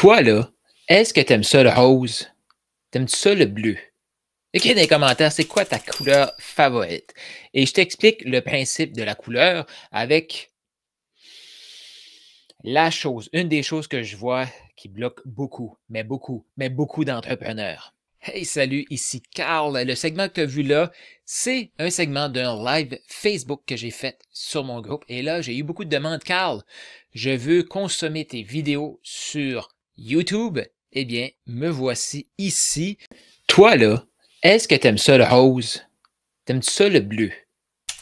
Toi, là, est-ce que tu aimes ça le rose? T'aimes-tu ça le bleu? Écris dans les commentaires, c'est quoi ta couleur favorite? Et je t'explique le principe de la couleur avec une des choses que je vois qui bloque mais beaucoup d'entrepreneurs. Hey, salut, ici Carl. Le segment que tu as vu là, c'est un segment d'un live Facebook que j'ai fait sur mon groupe. Et là, j'ai eu beaucoup de demandes. Carl, je veux consommer tes vidéos sur YouTube. Eh bien, me voici ici. Toi, là, est-ce que tu aimes ça le rose? T'aimes-tu ça le bleu?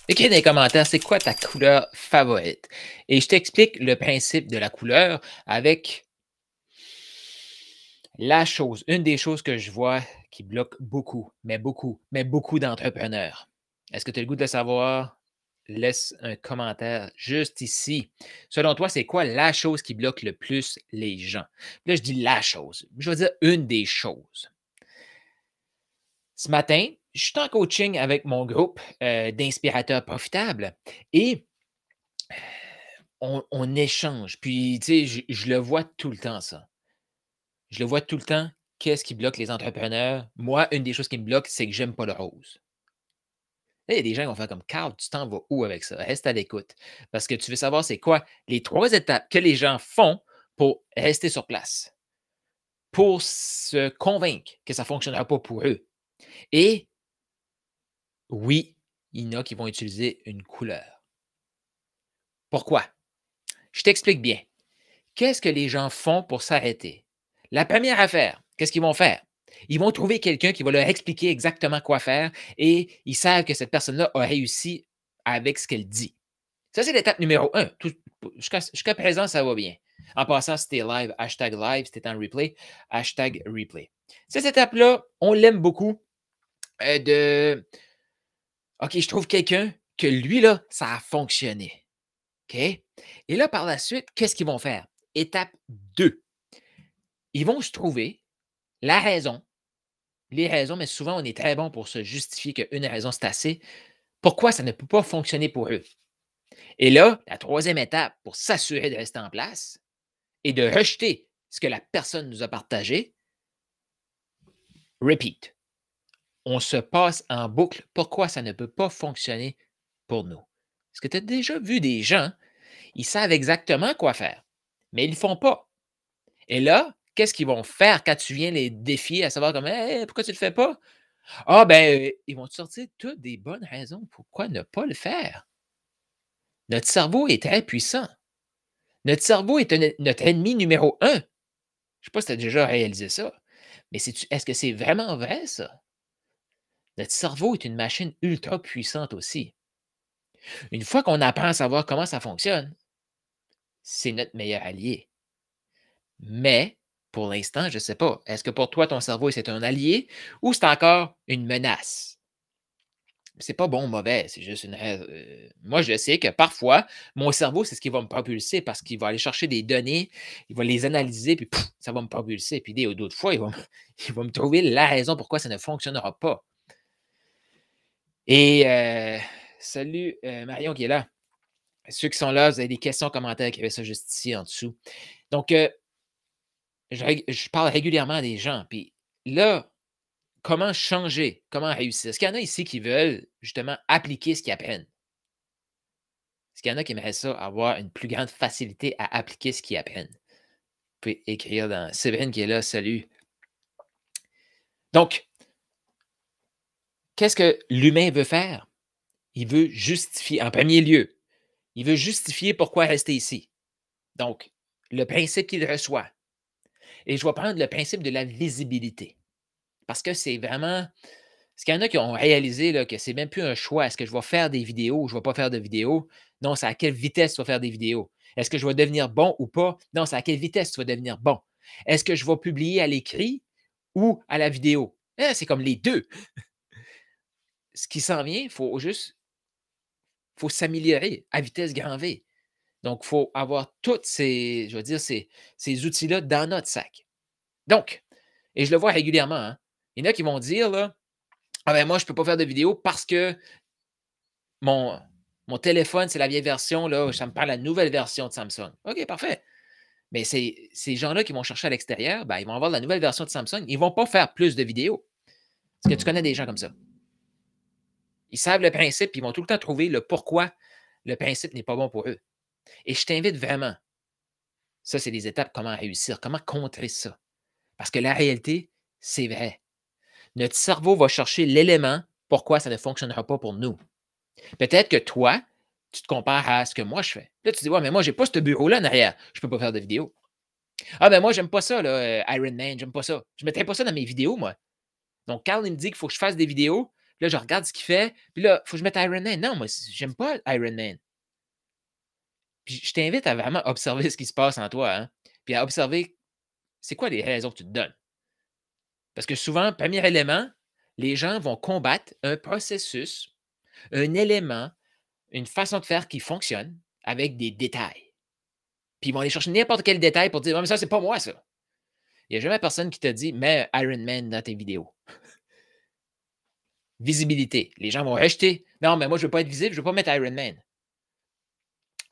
Écris dans les commentaires, c'est quoi ta couleur favorite? Et je t'explique le principe de la couleur avec une des choses que je vois qui bloque mais beaucoup d'entrepreneurs. Est-ce que tu as le goût de le savoir? Laisse un commentaire juste ici. Selon toi, c'est quoi la chose qui bloque le plus les gens? Là, je dis la chose. Je vais dire une des choses. Ce matin, je suis en coaching avec mon groupe d'inspirateurs profitables et on échange. Puis, tu sais, je le vois tout le temps, ça. Je le vois tout le temps. Qu'est-ce qui bloque les entrepreneurs? Moi, une des choses qui me bloque, c'est que j'aime pas le rose. Là, il y a des gens qui vont faire comme Carl, tu t'en vas où avec ça? Reste à l'écoute. Parce que tu veux savoir c'est quoi les 3 étapes que les gens font pour rester sur place, pour se convaincre que ça ne fonctionnera pas pour eux. Et oui, il y en a qui vont utiliser une couleur. Pourquoi? Je t'explique bien. Qu'est-ce que les gens font pour s'arrêter? La première affaire, qu'est-ce qu'ils vont faire? Ils vont trouver quelqu'un qui va leur expliquer exactement quoi faire et ils savent que cette personne-là a réussi avec ce qu'elle dit. Ça, c'est l'étape numéro 1. Jusqu'à présent, ça va bien. En passant, si t'es live, hashtag live, si t'es en replay, hashtag replay. Cette étape-là, on l'aime beaucoup de OK, je trouve quelqu'un que lui, là, ça a fonctionné. OK? Et là, par la suite, qu'est-ce qu'ils vont faire? Étape 2. Ils vont se trouver la raison, les raisons, mais souvent, on est très bon pour se justifier qu'une raison, c'est assez. Pourquoi ça ne peut pas fonctionner pour eux? Et là, la troisième étape pour s'assurer de rester en place et de rejeter ce que la personne nous a partagé, repeat. On se passe en boucle. Pourquoi ça ne peut pas fonctionner pour nous? Est-ce que tu as déjà vu des gens, ils savent exactement quoi faire, mais ils ne le font pas. Et là, qu'est-ce qu'ils vont faire quand tu viens les défier à savoir comme hey, pourquoi tu ne le fais pas? Ah ben, ils vont te sortir toutes des bonnes raisons pourquoi ne pas le faire. Notre cerveau est très puissant. Notre cerveau est notre ennemi numéro 1. Je ne sais pas si tu as déjà réalisé ça, mais est-ce que c'est vraiment vrai, ça? Notre cerveau est une machine ultra puissante aussi. Une fois qu'on apprend à savoir comment ça fonctionne, c'est notre meilleur allié. Mais, pour l'instant, je ne sais pas. Est-ce que pour toi, ton cerveau, c'est un allié ou c'est encore une menace? C'est pas bon ou mauvais, c'est juste moi, je sais que parfois, mon cerveau, c'est ce qui va me propulser parce qu'il va aller chercher des données, il va les analyser, puis pouf, ça va me propulser. Puis d'autres fois, il va me trouver la raison pourquoi ça ne fonctionnera pas. Et salut Marion qui est là. Ceux qui sont là, vous avez des questions, commentaires, écrivez ça juste ici en dessous. Donc, je parle régulièrement à des gens. Puis là, comment changer? Comment réussir? Est-ce qu'il y en a ici qui veulent justement appliquer ce qu'ils apprennent? Est-ce qu'il y en a qui aimeraient ça, avoir une plus grande facilité à appliquer ce qu'ils apprennent? Vous pouvez écrire dans Séverine qui est là, salut. Donc, qu'est-ce que l'humain veut faire? Il veut justifier, en premier lieu, il veut justifier pourquoi rester ici. Donc, le principe qu'il reçoit. Et je vais prendre le principe de la visibilité. Parce que c'est vraiment. Est-ce qu'il y en a qui ont réalisé là, que c'est même plus un choix? Est-ce que je vais faire des vidéos ou je ne vais pas faire de vidéos? Non, c'est à quelle vitesse tu vas faire des vidéos. Est-ce que je vais devenir bon ou pas? Non, c'est à quelle vitesse tu vas devenir bon. Est-ce que je vais publier à l'écrit ou à la vidéo? C'est comme les deux. Ce qui s'en vient, il faut s'améliorer à vitesse grand V. Donc, il faut avoir tous ces, je veux dire, ces outils-là dans notre sac. Donc, et je le vois régulièrement, hein, il y en a qui vont dire, là, ah ben moi, je ne peux pas faire de vidéo parce que mon téléphone, c'est la vieille version, là, ça me parle de la nouvelle version de Samsung. OK, parfait. Mais ces gens-là qui vont chercher à l'extérieur, ben, ils vont avoir la nouvelle version de Samsung. Ils ne vont pas faire plus de vidéos. Est-ce que tu connais des gens comme ça? Ils savent le principe, puis ils vont tout le temps trouver le pourquoi le principe n'est pas bon pour eux. Et je t'invite vraiment, ça, c'est des étapes comment réussir, comment contrer ça. Parce que la réalité, c'est vrai. Notre cerveau va chercher l'élément pourquoi ça ne fonctionnera pas pour nous. Peut-être que toi, tu te compares à ce que moi je fais. Là, tu dis, ouais, mais moi, j'ai pas ce bureau-là en arrière. Je ne peux pas faire de vidéo. Ah, ben moi, j'aime pas ça, là, Iron Man, j'aime pas ça. Je ne mettrais pas ça dans mes vidéos, moi. Donc, Carl, il me dit qu'il faut que je fasse des vidéos. Là, je regarde ce qu'il fait. Puis là, il faut que je mette Iron Man. Non, moi, j'aime pas Iron Man. Puis je t'invite à vraiment observer ce qui se passe en toi, hein? Puis à observer c'est quoi les raisons que tu te donnes. Parce que souvent, premier élément, les gens vont combattre un processus, un élément, une façon de faire qui fonctionne avec des détails. Puis ils vont aller chercher n'importe quel détail pour dire: «Ouais, mais ça, c'est pas moi, ça». Il n'y a jamais personne qui te dit: «Mets Iron Man dans tes vidéos». Visibilité. Les gens vont rejeter. «Non, mais moi, je veux pas être visible, je veux pas mettre Iron Man».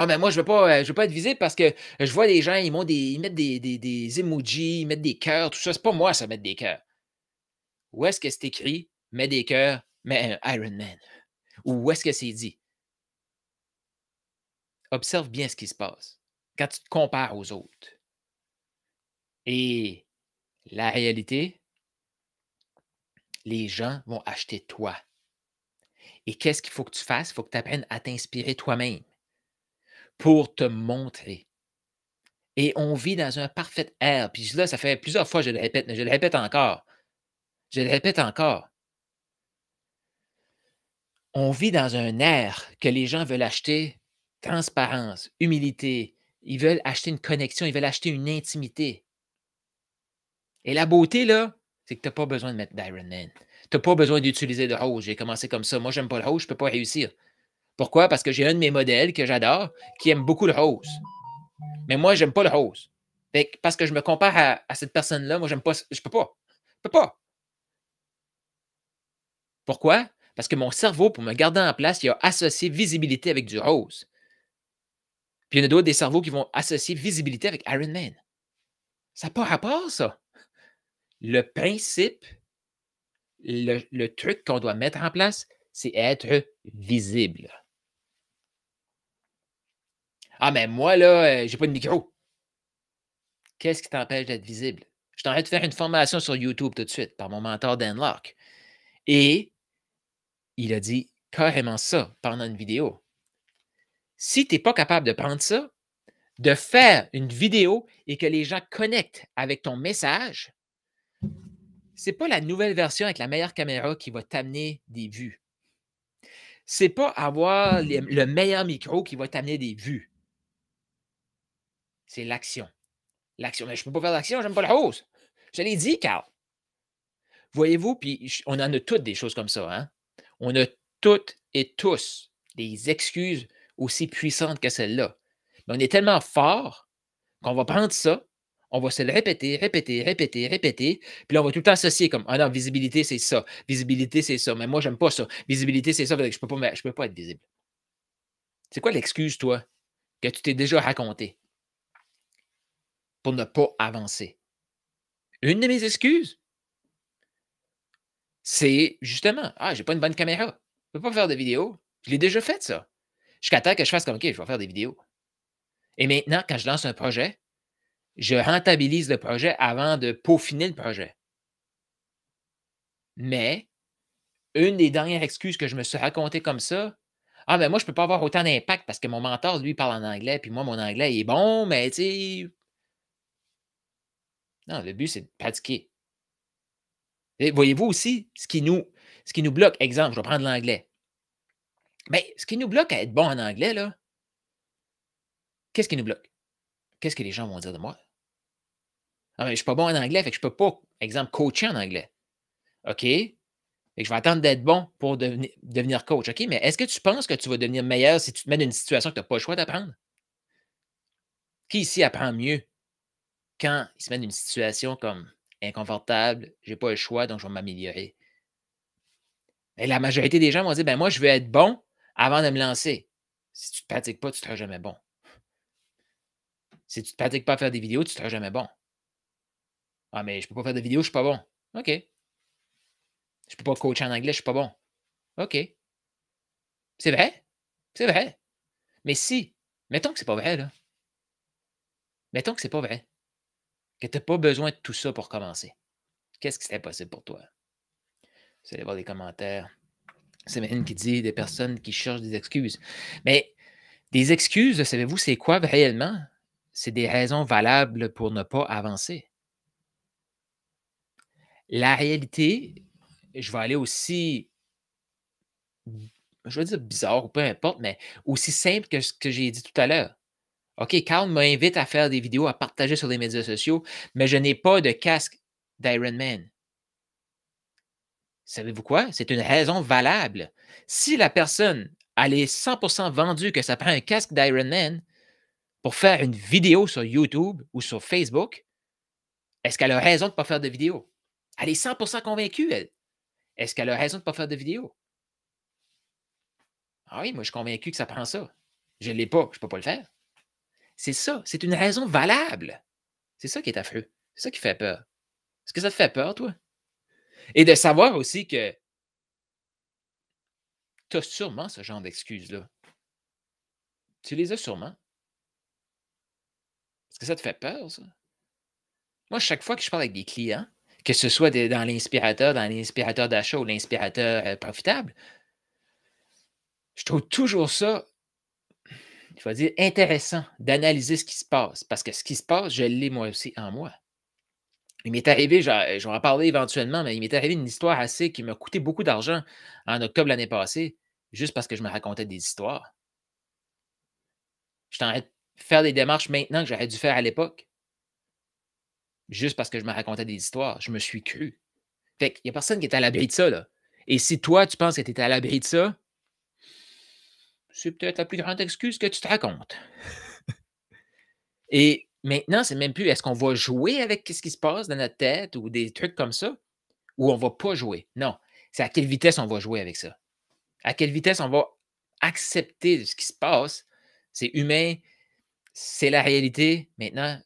«Ah, mais moi, je veux pas être visible parce que je vois les gens, ils mettent des emojis, ils mettent des cœurs, tout ça. C'est pas moi, ça, mettre des cœurs». Où est-ce que c'est écrit: «Mets des cœurs, mets un Iron Man»? Ou où est-ce que c'est dit? Observe bien ce qui se passe quand tu te compares aux autres. Et la réalité, les gens vont acheter toi. Et qu'est-ce qu'il faut que tu fasses? Il faut que tu apprennes à t'inspirer toi-même pour te montrer. Et on vit dans un parfait air. Puis là, ça fait plusieurs fois que je le répète, mais je le répète encore. Je le répète encore. On vit dans un air que les gens veulent acheter transparence, humilité. Ils veulent acheter une connexion, ils veulent acheter une intimité. Et la beauté, là, c'est que tu as pas besoin de mettre d'Iron Man. Tu as pas besoin d'utiliser le rose. J'ai commencé comme ça. Moi, j'aime pas le rose, je peux pas réussir. Pourquoi? Parce que j'ai un de mes modèles que j'adore qui aime beaucoup le rose. Mais moi, j'aime pas le rose. Fait que parce que je me compare à cette personne-là, moi, j'aime pas. Je peux pas. Je peux pas. Pourquoi? Parce que mon cerveau, pour me garder en place, il a associé visibilité avec du rose. Puis il y en a d'autres des cerveaux qui vont associer visibilité avec Iron Man. Ça n'a pas rapport, ça. Le principe, le truc qu'on doit mettre en place, c'est être visible. Ah, mais moi, là, j'ai pas de micro. Qu'est-ce qui t'empêche d'être visible? Je suis en train de faire une formation sur YouTube tout de suite par mon mentor Dan Locke. Et il a dit carrément ça pendant une vidéo. Si tu n'es pas capable de prendre ça, de faire une vidéo et que les gens connectent avec ton message, c'est pas la nouvelle version avec la meilleure caméra qui va t'amener des vues. C'est pas avoir le meilleur micro qui va t'amener des vues. C'est l'action. L'action. Mais je peux pas faire l'action, j'aime pas la rose. Je l'ai dit, Carl. Voyez-vous, puis on en a toutes des choses comme ça, hein? On a toutes et tous des excuses aussi puissantes que celle-là. Mais on est tellement fort qu'on va prendre ça, on va se le répéter, répéter, répéter, répéter, puis là, on va tout le temps associer comme: «Ah non, visibilité, c'est ça. Visibilité, c'est ça. Mais moi, j'aime pas ça. Visibilité, c'est ça, fait que je peux pas être visible». C'est quoi l'excuse, toi, que tu t'es déjà raconté pour ne pas avancer? Une de mes excuses, c'est justement: «Ah, j'ai pas une bonne caméra. Je peux pas faire de vidéo». Je l'ai déjà fait ça. Jusqu'à temps que je fasse comme: «OK, je vais faire des vidéos». Et maintenant, quand je lance un projet, je rentabilise le projet avant de peaufiner le projet. Mais une des dernières excuses que je me suis raconté comme ça: «Ah, ben moi, je peux pas avoir autant d'impact parce que mon mentor, lui, parle en anglais, puis moi, mon anglais il est bon, mais tu sais». Non, le but, c'est de pratiquer. Et voyez-vous aussi, ce qui nous bloque, exemple, je vais prendre l'anglais. Mais ce qui nous bloque à être bon en anglais, là, qu'est-ce qui nous bloque? Qu'est-ce que les gens vont dire de moi? Ah, mais je suis pas bon en anglais, fait que je peux pas, exemple, coacher en anglais. OK? Fait que je vais attendre d'être bon pour devenir coach. OK, mais est-ce que tu penses que tu vas devenir meilleur si tu te mets dans une situation que tu as pas le choix d'apprendre? Qui ici apprend mieux quand il se met dans une situation comme inconfortable, j'ai pas le choix, donc je vais m'améliorer? Et la majorité des gens vont dire: «Ben moi, je veux être bon avant de me lancer». Si tu ne pratiques pas, tu ne seras jamais bon. Si tu ne te pratiques pas à faire des vidéos, tu ne seras jamais bon. Ah, mais je ne peux pas faire de vidéos, je ne suis pas bon. OK. Je ne peux pas coacher en anglais, je ne suis pas bon. OK. C'est vrai. C'est vrai. Mais si, mettons que c'est pas vrai, là. Mettons que c'est pas vrai. Que tu as pas besoin de tout ça pour commencer. Qu'est-ce qui serait possible pour toi? Vous allez voir les commentaires. C'est Mérine qui dit des personnes qui cherchent des excuses. Mais des excuses, savez-vous, c'est quoi réellement? C'est des raisons valables pour ne pas avancer. La réalité, je vais aller aussi, je vais dire bizarre ou peu importe, mais aussi simple que ce que j'ai dit tout à l'heure. OK, Carl m'invite à faire des vidéos, à partager sur les médias sociaux, mais je n'ai pas de casque d'Iron Man. Savez-vous quoi? C'est une raison valable. Si la personne, elle est 100% vendue que ça prend un casque d'Iron Man pour faire une vidéo sur YouTube ou sur Facebook, est-ce qu'elle a raison de ne pas faire de vidéo? Elle est 100% convaincue, elle. Est-ce qu'elle a raison de ne pas faire de vidéo? Ah oui, moi, je suis convaincu que ça prend ça. Je ne l'ai pas, je ne peux pas le faire. C'est ça, c'est une raison valable. C'est ça qui est affreux. C'est ça qui fait peur. Est-ce que ça te fait peur, toi? Et de savoir aussi que tu as sûrement ce genre d'excuses-là. Tu les as sûrement. Est-ce que ça te fait peur, ça? Moi, chaque fois que je parle avec des clients, que ce soit dans l'inspirateur d'achat ou l'inspirateur profitable, je trouve toujours ça, il faut dire, intéressant d'analyser ce qui se passe. Parce que ce qui se passe, je l'ai moi aussi en moi. Il m'est arrivé, je vais en parler éventuellement, mais il m'est arrivé une histoire assez qui m'a coûté beaucoup d'argent en octobre l'année passée, juste parce que je me racontais des histoires. Je t'arrête de faire des démarches maintenant que j'aurais dû faire à l'époque, juste parce que je me racontais des histoires. Je me suis cru. Fait qu'il n'y a personne qui est à l'abri de ça, là. Et si toi, tu penses que tu es à l'abri de ça, c'est peut-être la plus grande excuse que tu te racontes. Et maintenant, c'est même plus est-ce qu'on va jouer avec ce qui se passe dans notre tête ou des trucs comme ça, ou on va pas jouer. Non, c'est à quelle vitesse on va jouer avec ça. À quelle vitesse on va accepter ce qui se passe. C'est humain, c'est la réalité. Maintenant,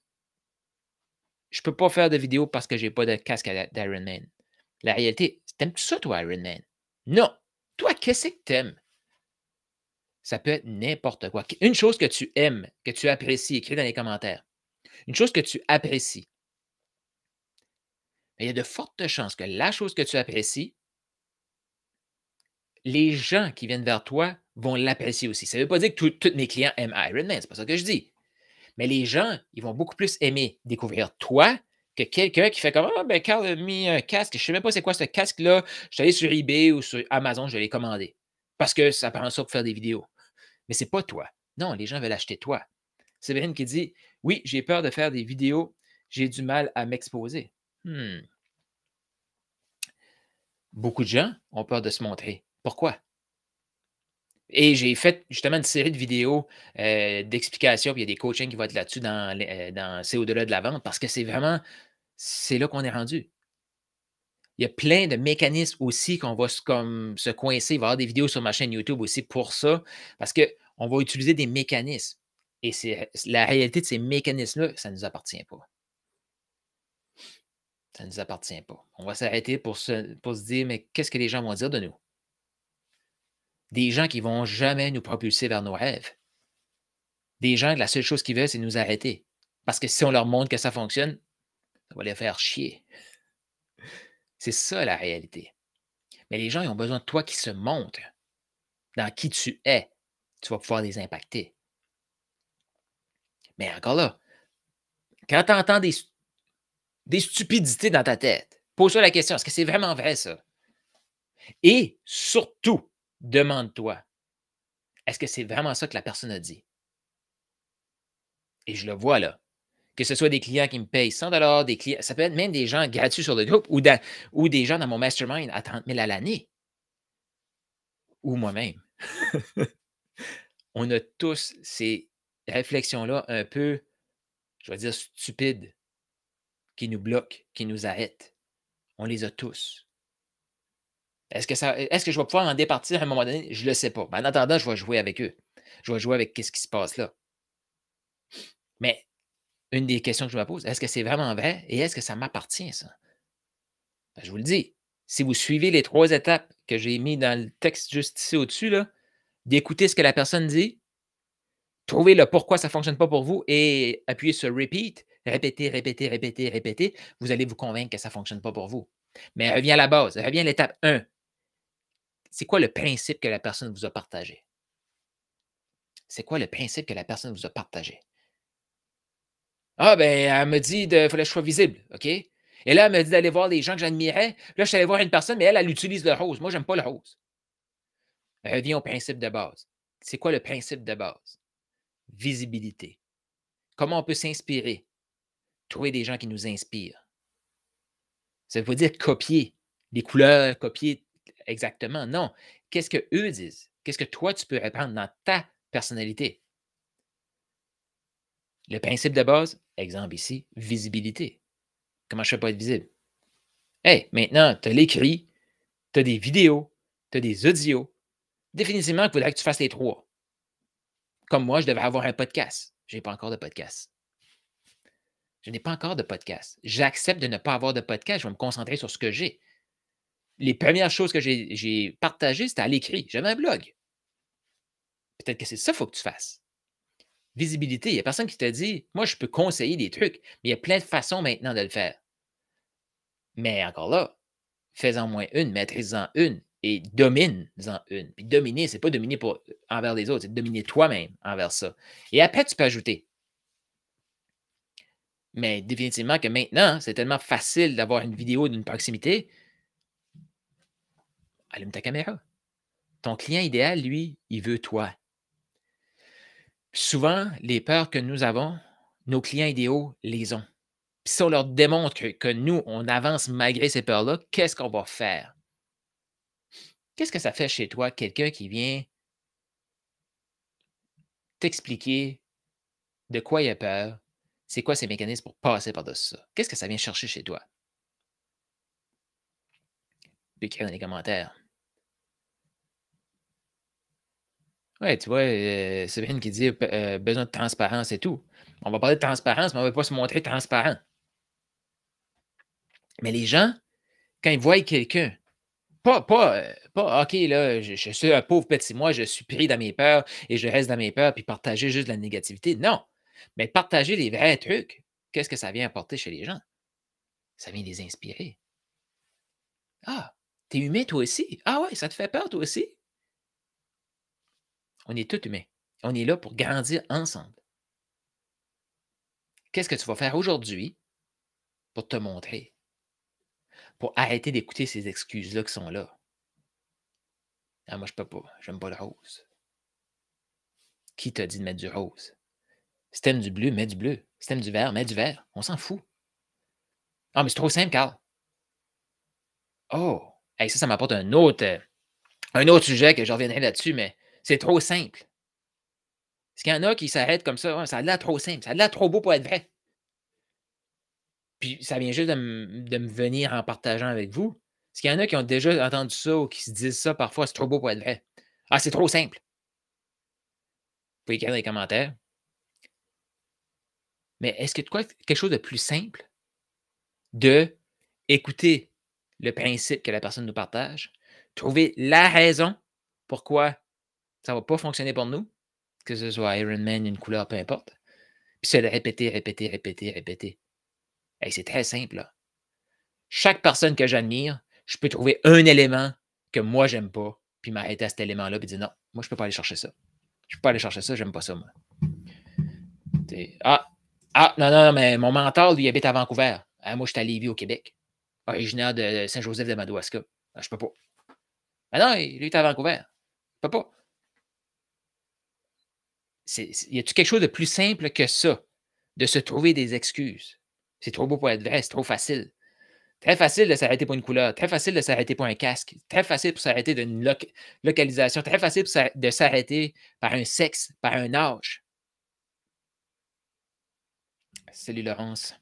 je ne peux pas faire de vidéo parce que je n'ai pas de casque d'Iron Man. La réalité, t'aimes-tu ça, toi, Iron Man? Non. Toi, qu'est-ce que t'aimes? Ça peut être n'importe quoi. Une chose que tu aimes, que tu apprécies, écris dans les commentaires. Une chose que tu apprécies. Il y a de fortes chances que la chose que tu apprécies, les gens qui viennent vers toi vont l'apprécier aussi. Ça ne veut pas dire que tous mes clients aiment Iron Man, c'est pas ça que je dis. Mais les gens, ils vont beaucoup plus aimer découvrir toi que quelqu'un qui fait comme ah, ben Carl a mis un casque, je ne sais même pas c'est quoi ce casque-là. Je suis allé sur eBay ou sur Amazon, je l'ai commandé. Parce que ça prend ça pour faire des vidéos. Mais c'est pas toi. Non, les gens veulent acheter toi. Séverine qui dit oui, j'ai peur de faire des vidéos, j'ai du mal à m'exposer. Beaucoup de gens ont peur de se montrer. Pourquoi? Et j'ai fait justement une série de vidéos d'explications, puis il y a des coachings qui vont être là-dessus dans C'est au-delà de la vente parce que c'est vraiment, c'est là qu'on est rendu. Il y a plein de mécanismes aussi qu'on va comme se coincer. Il va y avoir des vidéos sur ma chaîne YouTube aussi pour ça, parce qu'on va utiliser des mécanismes. Et c'est la réalité de ces mécanismes-là, ça ne nous appartient pas. Ça ne nous appartient pas. On va s'arrêter pour se dire, mais qu'est-ce que les gens vont dire de nous? Des gens qui ne vont jamais nous propulser vers nos rêves. Des gens que la seule chose qu'ils veulent, c'est nous arrêter. Parce que si on leur montre que ça fonctionne, ça va les faire chier. C'est ça la réalité. Mais les gens, ils ont besoin de toi qui se montre dans qui tu es. Tu vas pouvoir les impacter. Mais encore là, quand tu entends des stupidités dans ta tête, pose-toi la question, est-ce que c'est vraiment vrai ça? Et surtout, demande-toi, est-ce que c'est vraiment ça que la personne a dit? Et je le vois là. Que ce soit des clients qui me payent 100 des clients, ça peut être même des gens gratuits sur le groupe ou des gens dans mon mastermind à 30 000 à l'année. Ou moi-même. On a tous ces réflexions-là un peu, je vais dire, stupides, qui nous bloquent, qui nous arrêtent. On les a tous. Est-ce que je vais pouvoir en départir à un moment donné? Je ne le sais pas. Mais en attendant, je vais jouer avec eux. Je vais jouer avec ce qui se passe là. Mais une des questions que je me pose, est-ce que c'est vraiment vrai et est-ce que ça m'appartient, ça? Ben, je vous le dis, si vous suivez les 3 étapes que j'ai mis dans le texte juste ici au-dessus, là, d'écouter ce que la personne dit, trouver le pourquoi ça ne fonctionne pas pour vous et appuyer sur repeat, répéter, répéter, répéter, répéter, vous allez vous convaincre que ça ne fonctionne pas pour vous. Mais reviens à la base, reviens à l'étape 1. C'est quoi le principe que la personne vous a partagé? C'est quoi le principe que la personne vous a partagé? Ah, ben, elle me dit de fallait que je sois visible, OK? Et là, elle me dit d'aller voir les gens que j'admirais. Là, je suis allé voir une personne, mais elle utilise le rose. Moi, j'aime pas le rose. Reviens au principe de base. C'est quoi le principe de base? Visibilité. Comment on peut s'inspirer? Trouver des gens qui nous inspirent. Ça ne veut pas dire copier les couleurs, copier exactement. Non. Qu'est-ce qu'eux disent? Qu'est-ce que toi, tu peux reprendre dans ta personnalité? Le principe de base, exemple ici, visibilité. Comment je fais pour être visible? Hey, maintenant, tu as l'écrit, tu as des vidéos, tu as des audios. Définitivement, il faudrait que tu fasses les 3. Comme moi, je devrais avoir un podcast. Je n'ai pas encore de podcast. Je n'ai pas encore de podcast. J'accepte de ne pas avoir de podcast. Je vais me concentrer sur ce que j'ai. Les premières choses que j'ai partagées, c'était à l'écrit. J'avais un blog. Peut-être que c'est ça qu'il faut que tu fasses. Visibilité. Il n'y a personne qui te dit, moi, je peux conseiller des trucs, mais il y a plein de façons maintenant de le faire. Mais encore là, fais-en moins une, maîtrise-en une et domine-en une. Puis dominer, c'est pas dominer envers les autres, c'est dominer toi-même envers ça. Et après, tu peux ajouter. Mais définitivement que maintenant, c'est tellement facile d'avoir une vidéo d'une proximité. Allume ta caméra. Ton client idéal, lui, il veut toi. Souvent, les peurs que nous avons, nos clients idéaux les ont. Puis si on leur démontre que nous, on avance malgré ces peurs-là, qu'est-ce qu'on va faire? Qu'est-ce que ça fait chez toi, quelqu'un qui vient t'expliquer de quoi il a peur, c'est quoi ses mécanismes pour passer par-dessus ça? Qu'est-ce que ça vient chercher chez toi? Tu peux écrire dans les commentaires. Ouais, tu vois, Séverine qui dit besoin de transparence et tout. On va parler de transparence, mais on ne va pas se montrer transparent. Mais les gens, quand ils voient quelqu'un, pas OK, là, je suis un pauvre petit moi, je suis pris dans mes peurs et je reste dans mes peurs, puis partager juste de la négativité. Non, mais partager les vrais trucs, qu'est-ce que ça vient apporter chez les gens? Ça vient les inspirer. Ah, t'es humain toi aussi? Ah ouais, ça te fait peur toi aussi? On est tous humains. On est là pour grandir ensemble. Qu'est-ce que tu vas faire aujourd'hui pour te montrer? Pour arrêter d'écouter ces excuses-là qui sont là. Ah, moi, je peux pas. J'aime pas le rose. Qui t'a dit de mettre du rose? Si t'aimes du bleu, mets du bleu. Si t'aimes du vert, mets du vert. On s'en fout. Ah, mais c'est trop simple, Carl. Oh! Hey, ça m'apporte un autre sujet que je reviendrai là-dessus, mais c'est trop simple. Est-ce qu'il y en a qui s'arrêtent comme ça? Ouais, ça a l'air trop simple. Ça a l'air trop beau pour être vrai. Puis ça vient juste de me venir en partageant avec vous. Est-ce qu'il y en a qui ont déjà entendu ça ou qui se disent ça parfois, c'est trop beau pour être vrai? Ah, c'est trop simple. Vous pouvez écrire dans les commentaires. Mais est-ce que quelque chose de plus simple de écouter le principe que la personne nous partage, trouver la raison pourquoi ça ne va pas fonctionner pour nous, que ce soit Iron Man, une couleur, peu importe, puis c'est de répéter, répéter, répéter, répéter. Hey, c'est très simple, là. Chaque personne que j'admire, je peux trouver un élément que moi, j'aime pas, puis m'arrêter à cet élément-là, puis dire non, moi, je peux pas aller chercher ça. Je peux pas aller chercher ça, j'aime pas ça, moi. Ah, non, non, mais mon mentor, lui, habite à Vancouver. Ah, moi, je suis à Lévis, au Québec. Originaire de Saint-Joseph-de-Madawaska. Ah, je peux pas. Ah non, lui, il est à Vancouver. Je peux pas. Y a-tu quelque chose de plus simple que ça, de se trouver des excuses? C'est trop beau pour être vrai, c'est trop facile. Très facile de s'arrêter pour une couleur, très facile de s'arrêter pour un casque, très facile pour s'arrêter d'une localisation, très facile de s'arrêter par un sexe, par un âge. Salut Laurence.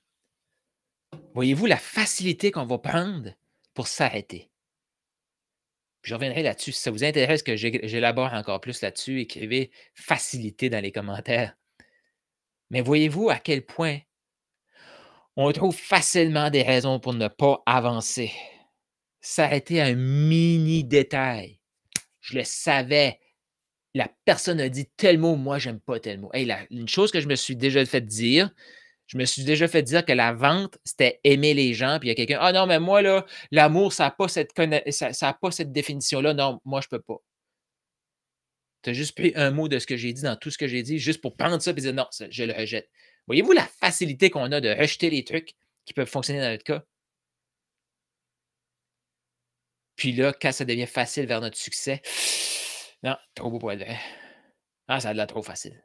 Voyez-vous la facilité qu'on va prendre pour s'arrêter? Je reviendrai là-dessus. Si ça vous intéresse que j'élabore encore plus là-dessus, écrivez facilité dans les commentaires. Mais voyez-vous à quel point On trouve facilement des raisons pour ne pas avancer. S'arrêter à un mini détail. Je le savais. La personne a dit tel mot, moi, j'aime pas tel mot. Hey, une chose que je me suis déjà fait dire, je me suis déjà fait dire que la vente, c'était aimer les gens. Puis il y a quelqu'un, ah non, mais moi, là, l'amour, ça n'a pas ça a pas cette définition-là. Non, moi, je peux pas. Tu as juste pris un mot de ce que j'ai dit dans tout ce que j'ai dit, juste pour prendre ça et dire non, je le rejette. Voyez-vous la facilité qu'on a de rejeter les trucs qui peuvent fonctionner dans notre cas? Puis là, quand ça devient facile vers notre succès, non, trop beau pour être vrai. Ah, ça a de l'air trop facile.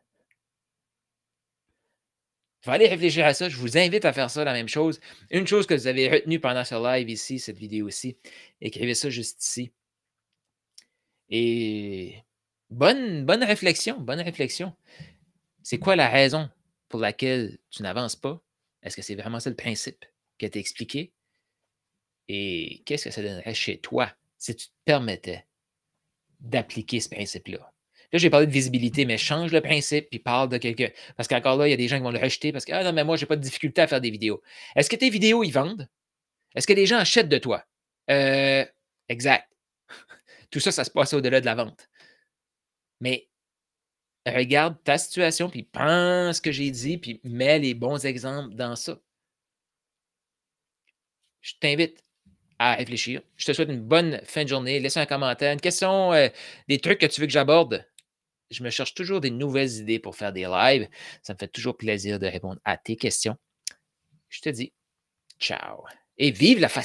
Il faut aller réfléchir à ça. Je vous invite à faire ça, la même chose. Une chose que vous avez retenue pendant ce live ici, cette vidéo-ci, écrivez ça juste ici. Et bonne réflexion, bonne réflexion. C'est quoi la raison pour laquelle tu n'avances pas? Est-ce que c'est vraiment ça le principe que tu as expliqué? Et qu'est-ce que ça donnerait chez toi si tu te permettais d'appliquer ce principe-là? Là, j'ai parlé de visibilité, mais change le principe puis parle de quelqu'un. Parce qu'encore là, il y a des gens qui vont le rejeter parce que ah non, mais moi, j'ai pas de difficulté à faire des vidéos. Est-ce que tes vidéos, ils vendent? Est-ce que les gens achètent de toi? Euh, exact. Tout ça, ça se passe au-delà de la vente. Mais regarde ta situation, puis pense ce que j'ai dit, puis mets les bons exemples dans ça. Je t'invite à réfléchir. Je te souhaite une bonne fin de journée. Laisse un commentaire, une question, des trucs que tu veux que j'aborde. Je me cherche toujours des nouvelles idées pour faire des lives. Ça me fait toujours plaisir de répondre à tes questions. Je te dis ciao et vive la facilité.